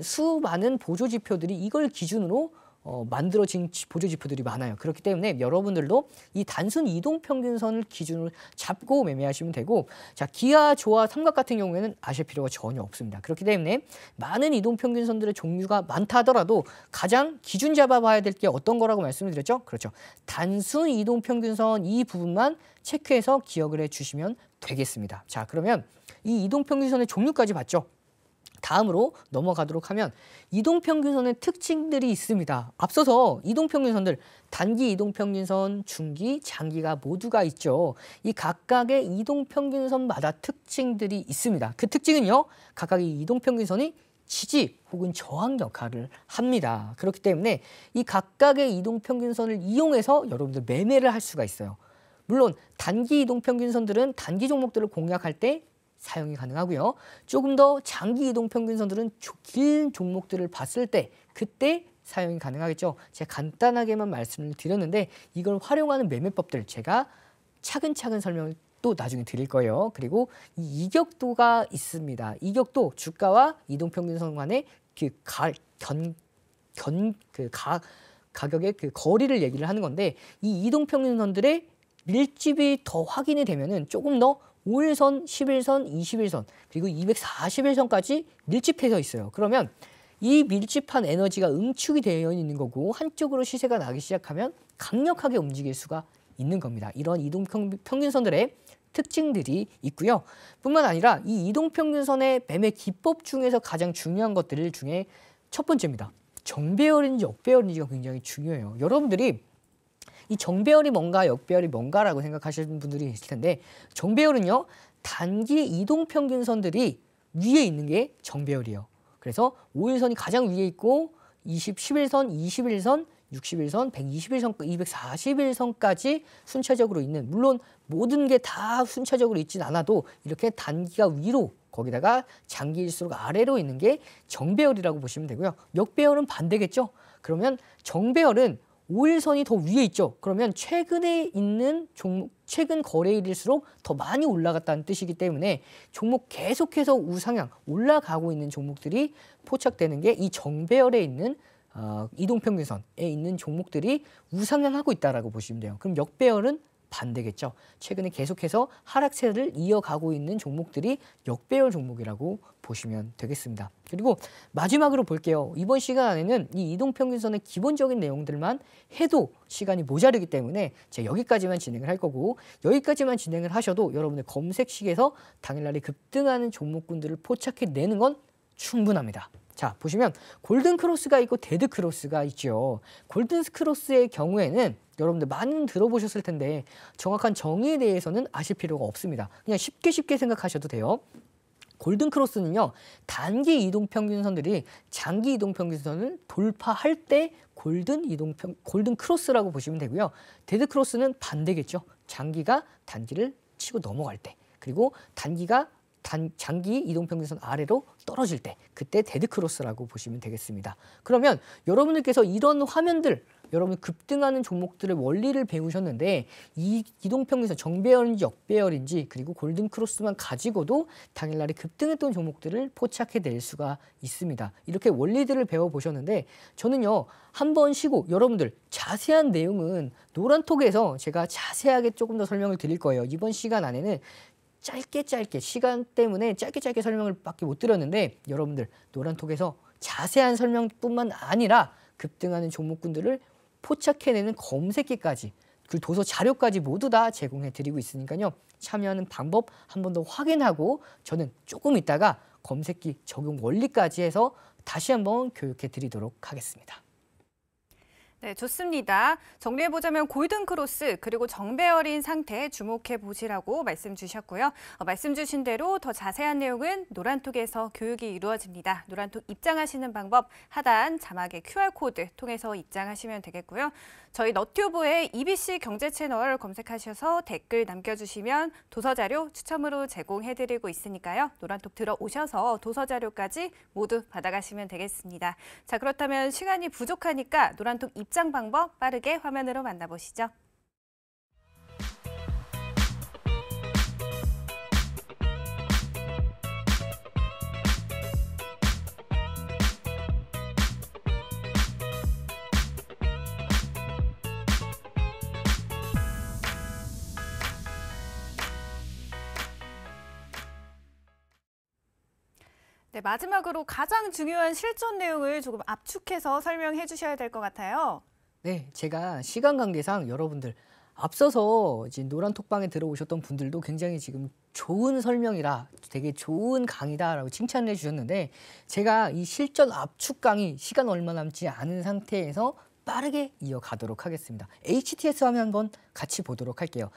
수많은 보조지표들이 이걸 기준으로 만들어진 보조지표들이 많아요. 그렇기 때문에 여러분들도 이 단순 이동평균선을 기준으로 잡고 매매하시면 되고 자 기하, 조화, 삼각 같은 경우에는 아실 필요가 전혀 없습니다. 그렇기 때문에 많은 이동평균선들의 종류가 많다 하더라도 가장 기준 잡아봐야 될 게 어떤 거라고 말씀을 드렸죠? 그렇죠. 단순 이동평균선 이 부분만 체크해서 기억을 해주시면 되겠습니다. 자 그러면 이 이동평균선의 종류까지 봤죠? 다음으로 넘어가도록 하면 이동평균선의 특징들이 있습니다. 앞서서 이동평균선들 단기 이동평균선, 중기, 장기가 모두가 있죠. 이 각각의 이동평균선마다 특징들이 있습니다. 그 특징은요. 각각의 이동평균선이 지지 혹은 저항 역할을 합니다. 그렇기 때문에 이 각각의 이동평균선을 이용해서 여러분들 매매를 할 수가 있어요. 물론 단기 이동평균선들은 단기 종목들을 공략할 때 사용이 가능하고요. 조금 더 장기 이동평균선들은 긴 종목들을 봤을 때 그때 사용이 가능하겠죠. 제가 간단하게만 말씀을 드렸는데 이걸 활용하는 매매법들 제가 차근차근 설명을 또 나중에 드릴 거예요. 그리고 이 이격도가 있습니다. 이격도 주가와 이동평균선 간의 가격의 그 거리를 얘기를 하는 건데 이 이동평균선들의 밀집이 더 확인이 되면은 조금 더 5일선, 10일선, 20일선 그리고 240일선까지 밀집해서 있어요. 그러면 이 밀집한 에너지가 응축이 되어 있는 거고 한쪽으로 시세가 나기 시작하면 강력하게 움직일 수가 있는 겁니다. 이런 이동평균선들의 특징들이 있고요. 뿐만 아니라 이 이동평균선의 매매 기법 중에서 가장 중요한 것들 중에 첫 번째입니다. 정배열인지 역배열인지가 굉장히 중요해요. 여러분들이 이 정배열이 뭔가 역배열이 뭔가라고 생각하시는 분들이 있을 텐데 정배열은요. 단기 이동평균선들이 위에 있는 게 정배열이에요. 그래서 5일선이 가장 위에 있고 11선, 21선, 60일선, 120일선, 240일선까지 순차적으로 있는 물론 모든 게 다 순차적으로 있진 않아도 이렇게 단기가 위로 거기다가 장기일수록 아래로 있는 게 정배열이라고 보시면 되고요. 역배열은 반대겠죠. 그러면 정배열은 5일선이 더 위에 있죠. 그러면 최근에 있는 종목, 최근 거래일일수록 더 많이 올라갔다는 뜻이기 때문에 종목 계속해서 우상향 올라가고 있는 종목들이 포착되는 게 이 정배열에 있는 이동평균선에 있는 종목들이 우상향하고 있다라고 보시면 돼요. 그럼 역배열은 반대겠죠. 최근에 계속해서 하락세를 이어가고 있는 종목들이 역배열 종목이라고 보시면 되겠습니다. 그리고 마지막으로 볼게요. 이번 시간 안에는 이 이동평균선의 기본적인 내용들만 해도 시간이 모자르기 때문에 제가 여기까지만 진행을 할 거고, 여기까지만 진행을 하셔도 여러분의 검색식에서 당일날에 급등하는 종목군들을 포착해내는 건 충분합니다. 자, 보시면 골든 크로스가 있고 데드 크로스가 있죠. 골든 크로스의 경우에는 여러분들 많이 들어보셨을 텐데 정확한 정의에 대해서는 아실 필요가 없습니다. 그냥 쉽게 생각하셔도 돼요. 골든 크로스는요, 단기 이동평균선들이 장기 이동평균선을 돌파할 때 골든 크로스라고 보시면 되고요. 데드 크로스는 반대겠죠. 장기가 단기를 치고 넘어갈 때, 그리고 단기가 장기 이동평균선 아래로 떨어질 때, 그때 데드 크로스라고 보시면 되겠습니다. 그러면 여러분들께서 이런 화면들, 여러분 급등하는 종목들의 원리를 배우셨는데 이 이동평균선 정배열인지 역배열인지 그리고 골든 크로스만 가지고도 당일날에 급등했던 종목들을 포착해낼 수가 있습니다. 이렇게 원리들을 배워보셨는데 저는요, 한번 쉬고 여러분들 자세한 내용은 노란톡에서 제가 자세하게 조금 더 설명을 드릴 거예요. 이번 시간 안에는 짧게 시간 때문에 짧게 설명을 밖에 못 드렸는데 여러분들 노란톡에서 자세한 설명뿐만 아니라 급등하는 종목군들을 포착해내는 검색기까지, 그 도서 자료까지 모두 다 제공해 드리고 있으니까요. 참여하는 방법 한 번 더 확인하고 저는 조금 있다가 검색기 적용 원리까지 해서 다시 한번 교육해 드리도록 하겠습니다. 네, 좋습니다. 정리해보자면 골든 크로스 그리고 정배열인 상태에 주목해 보시라고 말씀 주셨고요. 말씀 주신 대로 더 자세한 내용은 노란톡에서 교육이 이루어집니다. 노란톡 입장하시는 방법 하단 자막의 QR코드 통해서 입장하시면 되겠고요. 저희 너튜브의 EBC 경제 채널 검색하셔서 댓글 남겨주시면 도서자료 추첨으로 제공해드리고 있으니까요. 노란톡 들어오셔서 도서자료까지 모두 받아가시면 되겠습니다. 자, 그렇다면 시간이 부족하니까 노란톡 입장 방법 빠르게 화면으로 만나보시죠. 네, 마지막으로 가장 중요한 실전 내용을 조금 압축해서 설명해 주셔야 될 것 같아요. 네, 제가 시간 관계상 여러분들 앞서서 이제 노란톡방에 들어오셨던 분들도 굉장히 지금 좋은 설명이라 되게 좋은 강의다라고 칭찬을 해주셨는데 제가 이 실전 압축 강의 시간 얼마 남지 않은 상태에서 빠르게 이어가도록 하겠습니다. HTS 화면 한번 같이 보도록 할게요.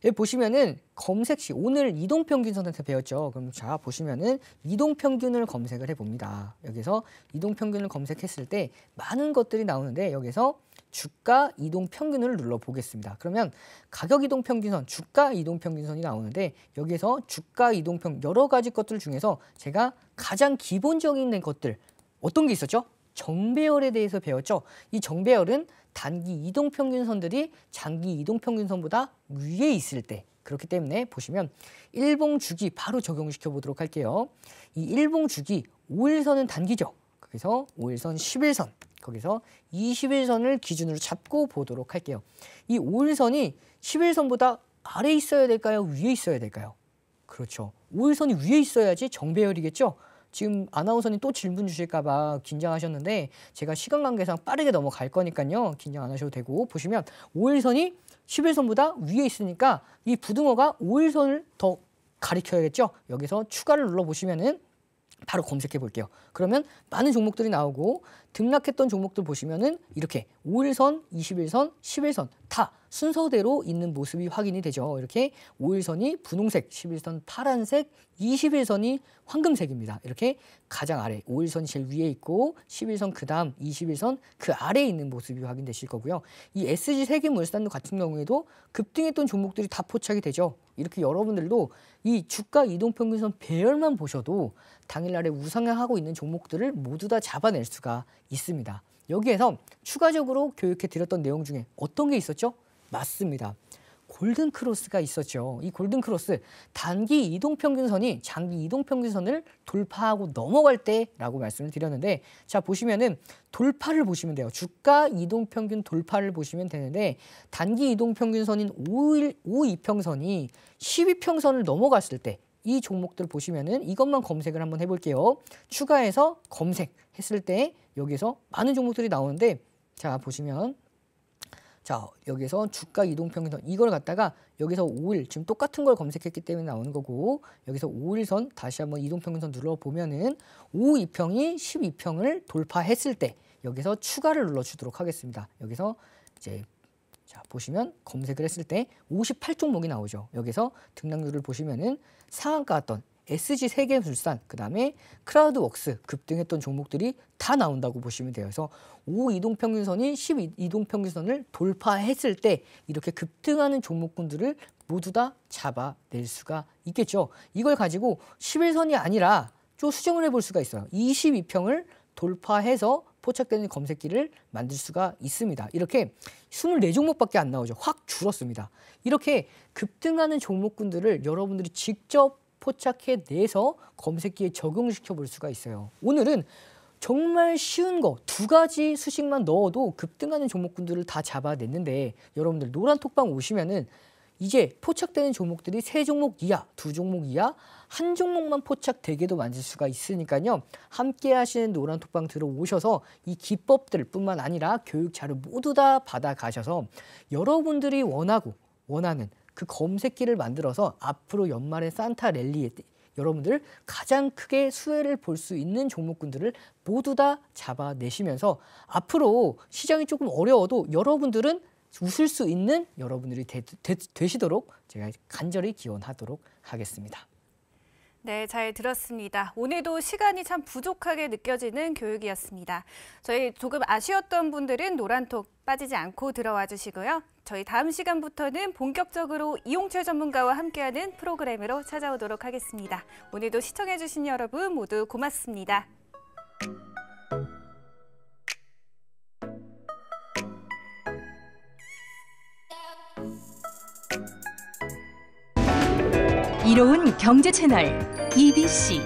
여기 보시면은 검색시 오늘 이동평균선에서 배웠죠. 그럼 자 보시면은 이동평균을 검색을 해봅니다. 여기서 이동평균을 검색했을 때 많은 것들이 나오는데 여기서 주가 이동평균을 눌러보겠습니다. 그러면 가격 이동평균선, 주가 이동평균선이 나오는데 여기서 주가 이동평균 여러 가지 것들 중에서 제가 가장 기본적인 것들 어떤 게 있었죠? 정배열에 대해서 배웠죠. 이 정배열은 단기 이동평균선들이 장기 이동평균선보다 위에 있을 때, 그렇기 때문에 보시면 일봉주기 바로 적용시켜 보도록 할게요. 이 일봉주기 5일선은 단기죠. 그래서 5일선, 10일선, 거기서 20일선을 기준으로 잡고 보도록 할게요. 이 5일선이 10일선보다 아래에 있어야 될까요? 위에 있어야 될까요? 그렇죠. 5일선이 위에 있어야지 정배열이겠죠. 지금 아나운서님 또 질문 주실까 봐 긴장하셨는데 제가 시간 관계상 빠르게 넘어갈 거니까요. 긴장 안 하셔도 되고 보시면 5일선이 10일선보다 위에 있으니까 이 부등호가 5일선을 더 가리켜야겠죠. 여기서 추가를 눌러보시면은 바로 검색해 볼게요. 그러면 많은 종목들이 나오고 등락했던 종목들 보시면은 이렇게 5일선, 21선, 10일선 다 순서대로 있는 모습이 확인이 되죠. 이렇게 5일선이 분홍색, 11선 파란색, 21선이 황금색입니다. 이렇게 가장 아래 5일선이 제일 위에 있고 11선 그 다음 21선 그 아래에 있는 모습이 확인되실 거고요. 이 SG 세계물산도 같은 경우에도 급등했던 종목들이 다 포착이 되죠. 이렇게 여러분들도 이 주가 이동평균선 배열만 보셔도 당일날에 우상향하고 있는 종목들을 모두 다 잡아낼 수가 있습니다. 여기에서 추가적으로 교육해 드렸던 내용 중에 어떤 게 있었죠? 맞습니다. 골든 크로스가 있었죠. 이 골든 크로스, 단기 이동평균선이 장기 이동평균선을 돌파하고 넘어갈 때라고 말씀을 드렸는데, 자 보시면은 돌파를 보시면 돼요. 주가 이동평균 돌파를 보시면 되는데, 단기 이동평균선인 5이평선이 12평선을 넘어갔을 때 이 종목들 보시면은 이것만 검색을 한번 해볼게요. 추가해서 검색했을 때 여기서 많은 종목들이 나오는데, 자 보시면 자 여기서 주가 이동평균선 이걸 갖다가 여기서 5일 지금 똑같은 걸 검색했기 때문에 나오는 거고, 여기서 5일선 다시 한번 이동평균선 눌러보면은 5이평이 12평을 돌파했을 때 여기서 추가를 눌러주도록 하겠습니다. 여기서 이제 자 보시면 검색을 했을 때 58종목이 나오죠. 여기서 등락률을 보시면은 상한가였던 SG 세계물산, 그 다음에 크라우드웍스 급등했던 종목들이 다 나온다고 보시면 돼요. 그래서 5 이동평균선이 10 이동평균선을 돌파했을 때 이렇게 급등하는 종목군들을 모두 다 잡아낼 수가 있겠죠. 이걸 가지고 11선이 아니라 좀 수정을 해볼 수가 있어요. 22평을 돌파해서 포착되는 검색기를 만들 수가 있습니다. 이렇게 24종목밖에 안 나오죠. 확 줄었습니다. 이렇게 급등하는 종목군들을 여러분들이 직접 포착해내서 검색기에 적용시켜 볼 수가 있어요. 오늘은 정말 쉬운 거 2가지 수식만 넣어도 급등하는 종목군들을 다 잡아냈는데, 여러분들 노란톡방 오시면은 이제 포착되는 종목들이 3종목 이하, 2종목 이하, 1종목만 포착되게도 만들 수가 있으니까요. 함께 하시는 노란톡방 들어오셔서 이 기법들 뿐만 아니라 교육 자료 모두 다 받아가셔서 여러분들이 원하는 그 검색기를 만들어서 앞으로 연말의 산타 랠리에 여러분들 가장 크게 수혜를 볼 수 있는 종목군들을 모두 다 잡아내시면서 앞으로 시장이 조금 어려워도 여러분들은 웃을 수 있는 여러분들이 되시도록 제가 간절히 기원하도록 하겠습니다. 네, 잘 들었습니다. 오늘도 시간이 참 부족하게 느껴지는 교육이었습니다. 저희 조금 아쉬웠던 분들은 노란톡 빠지지 않고 들어와 주시고요. 저희 다음 시간부터는 본격적으로 이용철 전문가와 함께하는 프로그램으로 찾아오도록 하겠습니다. 오늘도 시청해주신 여러분 모두 고맙습니다. 이로운 경제 채널 EBC